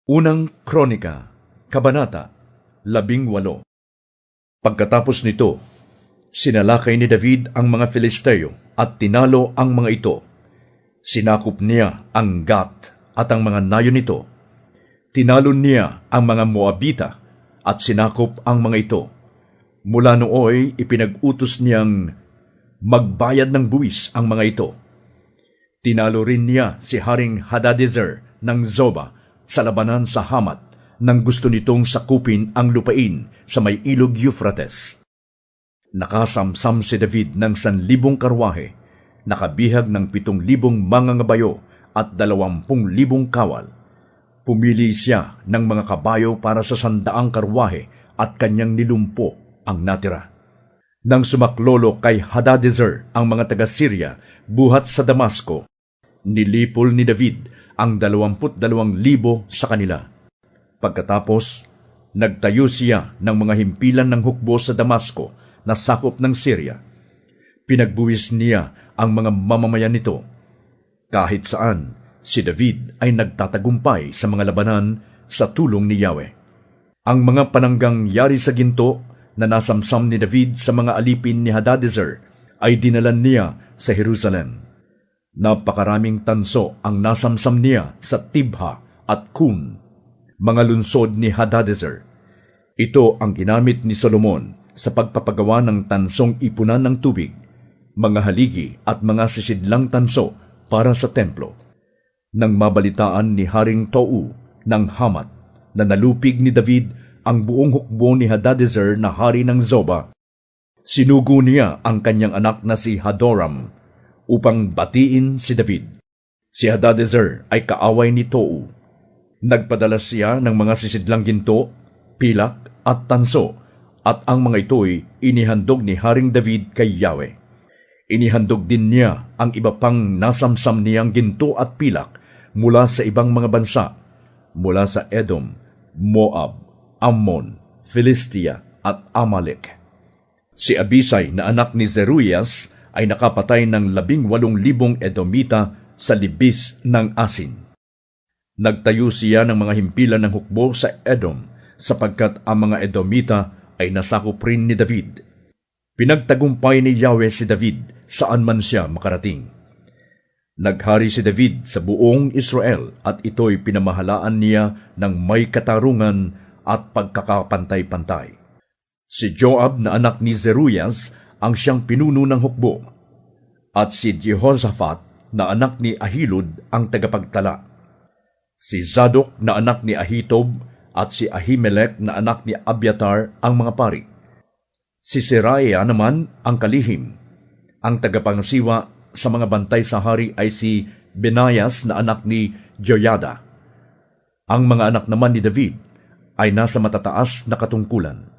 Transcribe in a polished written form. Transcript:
Unang Kronika, Kabanata 18. Pagkatapos nito, sinalakay ni David ang mga Filisteo at tinalo ang mga ito. Sinakop niya ang Gat at ang mga nayon nito. Tinalo niya ang mga Moabita at sinakop ang mga ito. Mula nooy ipinag-utos niyang magbayad ng buwis ang mga ito. Tinalo rin niya si Haring Hadadezer ng Zoba sa labanan sa Hamat nang gusto nitong sakupin ang lupain sa may ilog Euphrates. Nakasamsam si David ng 1,000 karwahe, nakabihag ng 7,000 mangangabayo at 20,000 kawal. Pumili siya ng mga kabayo para sa 100 karwahe at kanyang nilumpo ang natira. Nang sumaklolo kay Hadadezer ang mga taga-Syria buhat sa Damasco, nilipol ni David ang 22,000 sa kanila. Pagkatapos, nagtayo siya ng mga himpilan ng hukbo sa Damasco na sakop ng Syria. Pinagbuwis niya ang mga mamamayan nito. Kahit saan, si David ay nagtatagumpay sa mga labanan sa tulong ni Yahweh. Ang mga pananggang yari sa ginto na nasamsam ni David sa mga alipin ni Hadadezer ay dinalan niya sa Jerusalem. Napakaraming tanso ang nasamsam niya sa Tibha at Kun, mga lunsod ni Hadadezer. Ito ang ginamit ni Solomon sa pagpapagawa ng tansong ipunan ng tubig, mga haligi at mga sisidlang tanso para sa templo. Nang mabalitaan ni Haring Tou ng Hamat na nalupig ni David ang buong hukbo ni Hadadezer na hari ng Zoba, sinugo niya ang kanyang anak na si Hadoram upang batiin si David. Si Hadadezer ay kaaway ni Tou. Nagpadala siya ng mga sisidlang ginto, pilak at tanso, at ang mga ito'y inihandog ni Haring David kay Yahweh. Inihandog din niya ang iba pang nasamsam niyang ginto at pilak mula sa ibang mga bansa, mula sa Edom, Moab, Ammon, Filistia at Amalek. Si Abisai na anak ni Zeruias ay nakapatay ng 18,000 Edomita sa libis ng asin. Nagtayo siya ng mga himpilan ng hukbo sa Edom sapagkat ang mga Edomita ay nasakop rin ni David. Pinagtagumpay ni Yahweh si David saan man siya makarating. Naghari si David sa buong Israel at ito'y pinamahalaan niya ng may katarungan at pagkakapantay-pantay. Si Joab na anak ni Zeruias ang siyang pinuno ng hukbo, at si Jehoshaphat na anak ni Ahilud ang tagapagtala. Si Zadok na anak ni Ahitob at si Ahimelech na anak ni Abiatar ang mga pari. Si Seraiah naman ang kalihim. Ang tagapangasiwa sa mga bantay sa hari ay si Benaias na anak ni Joyada. Ang mga anak naman ni David ay nasa matataas na katungkulan.